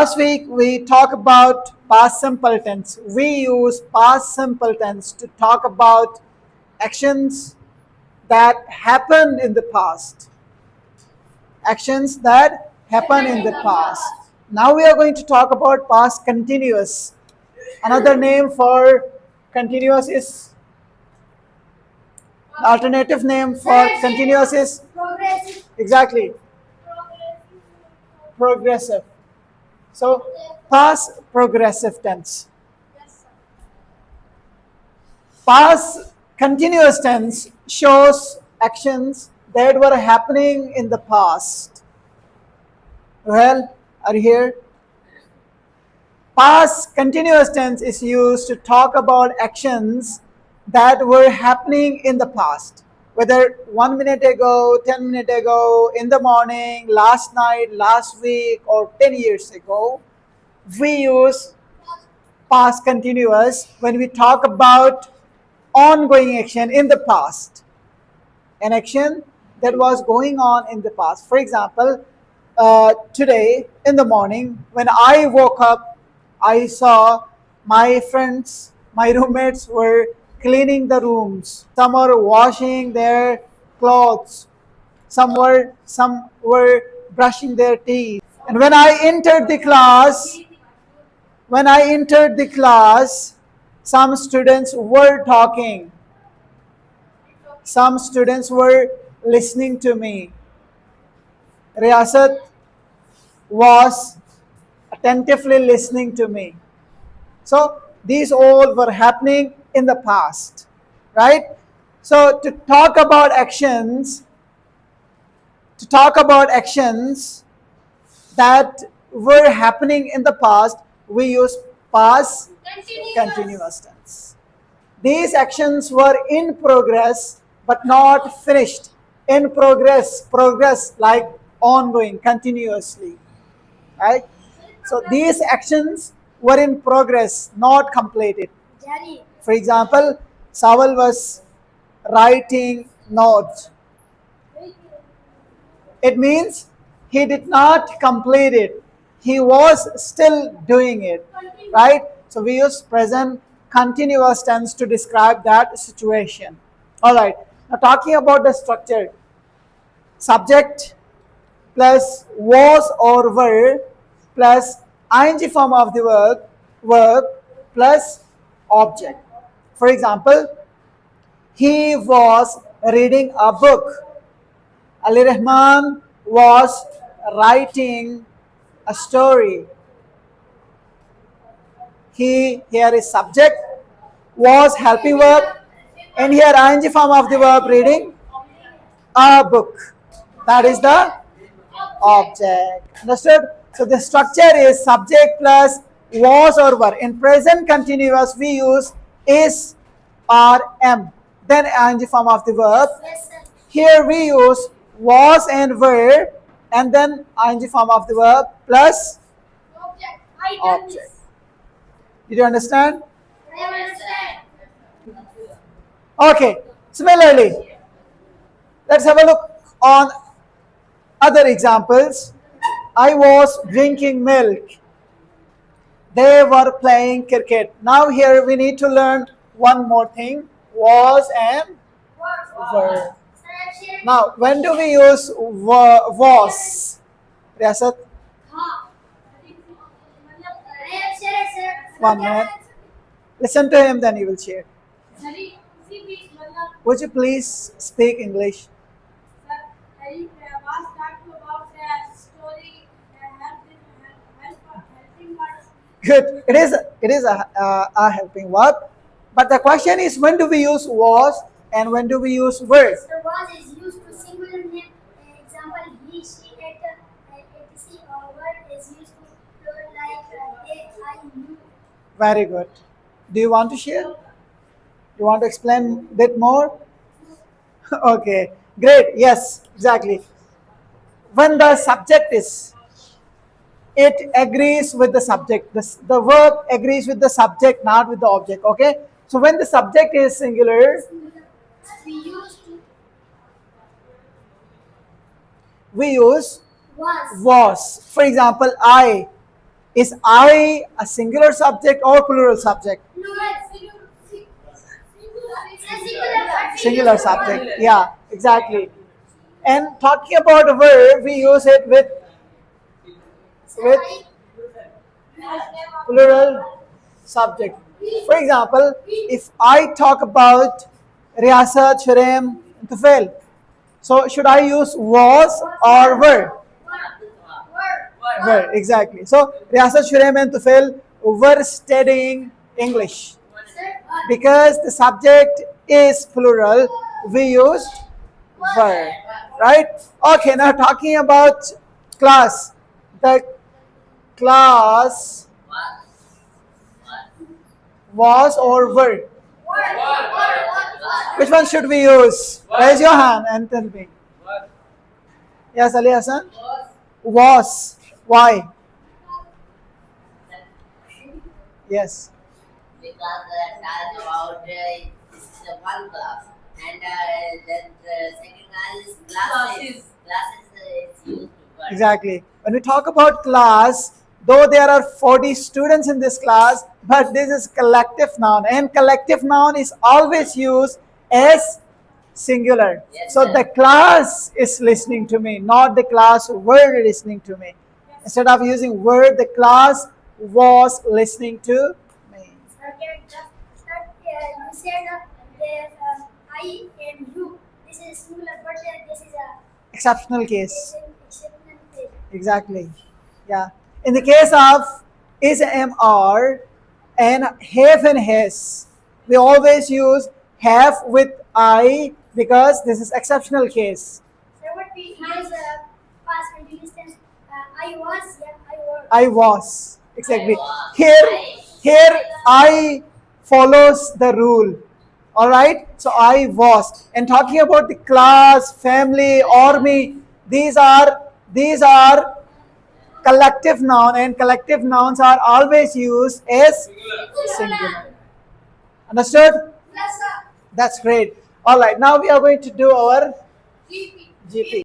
Last week we talked about past simple tense. We use past simple tense to talk about actions that happened in the past. Actions that happen in the past. Now we are going to talk about past continuous. Another name for continuous is, alternative name for continuous is, exactly, progressive. So past progressive tense. Past continuous tense shows actions that were happening in the past. Well, are you here? Past continuous tense is used to talk about actions that were happening in the past. Whether 1 minute ago, 10 minutes ago, in the morning, last night, last week, or 10 years ago, we use past continuous when we talk about ongoing action in the past, an action that was going on in the past. For example, today in the morning when I woke up, I saw my friends, my roommates were cleaning the rooms. Some are washing their clothes. Some were brushing their teeth. And when I entered the class, some students were talking. Some students were listening to me. Riyasat was attentively listening to me. So these all were happening in the past, right? So to talk about actions that were happening in the past, we use past continuous tense. These actions were in progress but not finished. In progress like ongoing, continuously, right? So these actions were in progress, not completed. For example, Sawal was writing notes. It means he did not complete it. He was still doing it, right? So we use present continuous tense to describe that situation. All right. Now talking about the structure, subject plus was or were plus ing form of the verb plus object. For example, he was reading a book. Ali Rahman was writing a story. He, here is subject, was helping verb, and here ing form of the verb reading a book. That is the object. Understood? So the structure is subject plus was or were. In present continuous we use is or am, then ing form of the verb. Here we use was and were, and then ing form of the verb plus object. Did you understand? Okay. Similarly, let's have a look on other examples. I was drinking milk. They were playing cricket. Now here we need to learn one more thing. Was and were. Now when do we use was? Riyasat? 1 minute. Listen to him, then you will share. Would you please speak English? Good. It is a helping verb. But the question is, when do we use was and when do we use were? The was is used to singular name. Example, he, she, it, etc. Or word is used to plural like they, I, you. Very good. Do you want to share? You want to explain a bit more? Okay. Great. Yes, exactly. When the subject is, it agrees with the subject. The verb agrees with the subject, not with the object. Okay. So when the subject is singular, We used to we use was. was. For example, I Is I a singular subject or plural subject? No, singular. Singular subject. Yeah, exactly. And talking about a verb, we use it with plural subject. For example, if I talk about Riyasat, Shurem, and Tufail, so should I use was or were? Were, exactly. So Riyasat, Shurem, and Tufail were studying English. Because the subject is plural, we used were, right? Okay, now talking about class. The class was or were. Which one should we use? Raise your hand and tell me. Yes, Ali Hassan? Was. Why? Yes. Because talk about this is one class, and then the second class is classes. Classes is used to work. Exactly. When we talk about class, though there are 40 students in this class, but this is collective noun, and collective noun is always used as singular. Yes, So sir. the class is listening to me, not the class were listening to me. Instead of using were, the class was listening to me. Okay, you said I and you. This is singular, but this is a Exceptional case. exceptional case. Exactly. Yeah. In the case of is, am, are, and have and has, we always use have with I because this is exceptional case. So what we use past continuous tense. I was, yeah, I was. I was. Exactly. I was. Here I follows the rule. All right. So I was. And talking about the class, family, army, these are collective noun, and collective nouns are always used as singular. Understood? Yes, sir. That's great. All right. Now we are going to do our GP.